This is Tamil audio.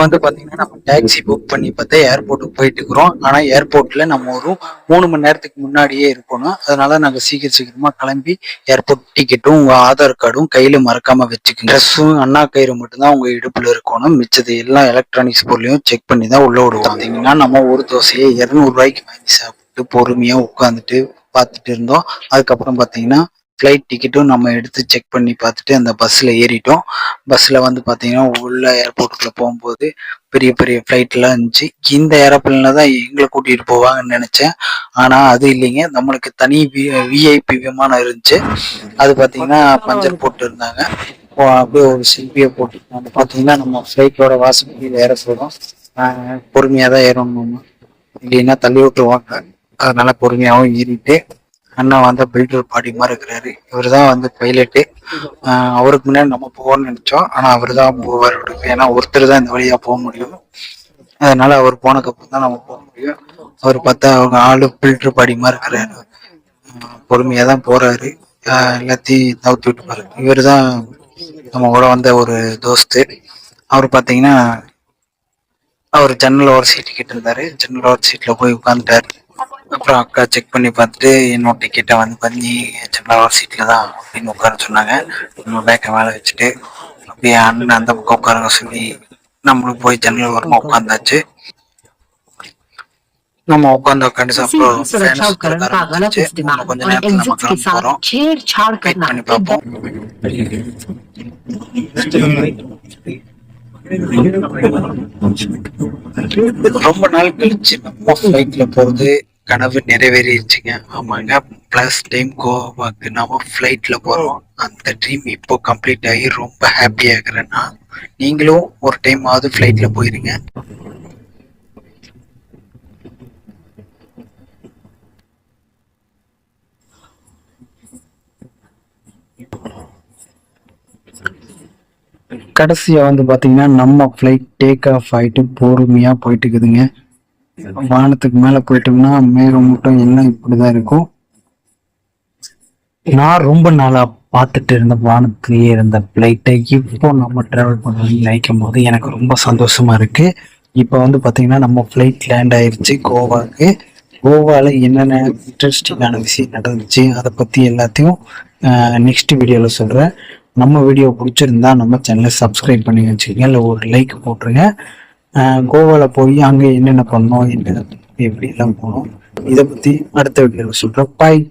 வந்து பாத்தீங்கன்னா நம்ம டாக்ஸி புக் பண்ணி பார்த்தா ஏர்போர்ட்டுக்கு போயிட்டு இருக்கிறோம். ஆனா ஏர்போர்ட்ல நம்ம ஒரு 3 மணி நேரத்துக்கு முன்னாடியே இருக்கணும். அதனால நாங்க சீக்கிரமா கிளம்பி ஏர்போர்ட் டிக்கெட்டும் உங்க ஆதார் கார்டும் கையில மறக்காம வச்சுக்கோங்க. ட்ரெஸ்ஸும் அண்ணா கயிறு மட்டும்தான் உங்க இடுப்புல இருக்கணும். மிச்சது எல்லாம் எலக்ட்ரானிக்ஸ் பொருளையும் செக் பண்ணி தான் உள்ள விடுவோம். பாத்தீங்கன்னா நம்ம ஒரு தோசையை 200 ரூபாய்க்கு வாங்கி சாப்பிட்டு பொறுமையா உட்காந்துட்டு பார்த்துட்டு இருந்தோம். அதுக்கப்புறம் பாத்தீங்கன்னா ஃப்ளைட் டிக்கெட்டும் நம்ம எடுத்து செக் பண்ணி பார்த்துட்டு அந்த பஸ்ஸில் ஏறிட்டோம். பஸ்ஸில் வந்து பார்த்தீங்கன்னா உள்ள ஏர்போர்ட்டுக்குள்ளே போகும்போது பெரிய பெரிய ஃப்ளைட்லாம் இருந்துச்சு. இந்த ஏரோப்ளேனில் தான் எங்களை கூட்டிகிட்டு போவாங்கன்னு நினச்சேன். ஆனால் அது இல்லைங்க, நம்மளுக்கு தனி விஐபி விமானம் இருந்துச்சு. அது பார்த்தீங்கன்னா பஞ்சர் போட்டு இருந்தாங்க. அப்படியே ஒரு செல்ஃபியை போட்டு பார்த்தீங்கன்னா நம்ம ஃப்ளைட்டோட வாசப்படியில் ஏற போகிறோம். பொறுமையாக தான் ஏறணும், இல்லைன்னா தள்ளி விட்டுருவாங்க. அதனால பொறுமையாகவும் ஏறிட்டு அண்ணா வந்து பில்டர் பாடி மாதிரி இருக்கிறாரு. இவர் தான் வந்து பைலட்டு. அவருக்கு முன்னாடி நம்ம போவோம்னு நினைச்சோம், ஆனா அவர் தான் போவார். ஏன்னா ஒருத்தர் தான் இந்த வழியா போக முடியும். அதனால அவர் போனதுக்கப்புறம் தான் நம்ம போக முடியும். அவர் பார்த்தா அவங்க ஆளு பில்டர் பாடி மாதிரி இருக்கிறாரு. பொறுமையா தான் போறாரு. எல்லாத்தையும் தவிர்த்து விட்டு பாரு. இவர் தான் நம்ம கூட வந்த ஒரு தோஸ்து. அவர் பார்த்தீங்கன்னா அவர் ஜன்னல் ஓர சீட்டு கிட்ட இருந்தாரு. ஜன்னல் ஓர சீட்ல போய் உட்காந்துட்டாரு. அப்புறம் அக்கா செக் பண்ணி பார்த்துட்டு என்னோட டிக்கெட்டை வந்து பண்ணி ஜன்னல் சீட்டில் தான் அப்படின்னு உட்கார சொன்னாங்க. நம்ம பேக்கை மேலே வச்சுட்டு அப்படியே அண்ணன் அந்த பக்கம் உட்காருங்க சொல்லி நம்மளும் போய் ஜன்னல் ஓரமாக உட்காந்தாச்சு. நம்ம உட்காந்து அப்புறம் கொஞ்ச நேரத்தில் நம்ம கிளம்ப போகிறோம். வெயிட் பண்ணி பார்ப்போம். ரொம்ப நாள் கழிச்சு நம்ம ஃப்ளைட்ல போறது கனவு நிறைவேறிடுச்சுங்க. ஆமாங்க, பிளஸ் டைம் கோவாக்கு நம்ம ஃப்ளைட்ல போறோம். அந்த ட்ரீம் இப்போ கம்ப்ளீட் ஆகி ரொம்ப ஹாப்பியா இருக்கிறேன்னா நீங்களும் ஒரு டைமாவது ஃப்ளைட்ல போயிருங்க. கடைசியா வந்து பாத்தீங்கன்னா நம்ம ஃப்ளைட் டேக் ஆஃப் ஆயிட்டு பொறுமையா போயிட்டு இருக்குதுங்க. வானத்துக்கு மேல போயிட்டோம்னா மேகம் மட்டும் எல்லாம் இப்படிதான் இருக்கும். நான் ரொம்ப நாளா பார்த்துட்டு இருந்த வானத்திலேயே இருந்த பிளைட்டை இப்போ நம்ம டிராவல் பண்ணி நினைக்கும் போது எனக்கு ரொம்ப சந்தோஷமா இருக்கு. இப்போ வந்து பாத்தீங்கன்னா நம்ம ஃப்ளைட் லேண்ட் ஆயிடுச்சு கோவாக்கு. கோவால என்னென்ன இன்ட்ரெஸ்டிங்கான விஷயம் நடந்துச்சு அதை பத்தி எல்லாத்தையும் நெக்ஸ்ட் வீடியோல சொல்றேன். நம்ம வீடியோ பிடிச்சிருந்தா நம்ம சேனலை சப்ஸ்கிரைப் பண்ணி வச்சுக்கோங்க, இல்லை ஒரு லைக் போட்டுருங்க. கோவாவில் போய் அங்கே என்னென்ன பண்ணோம், என்ன எப்படி எல்லாம் போனோம், இதை பற்றி அடுத்த வீடியோவில் சொல்கிறேன். பாய்.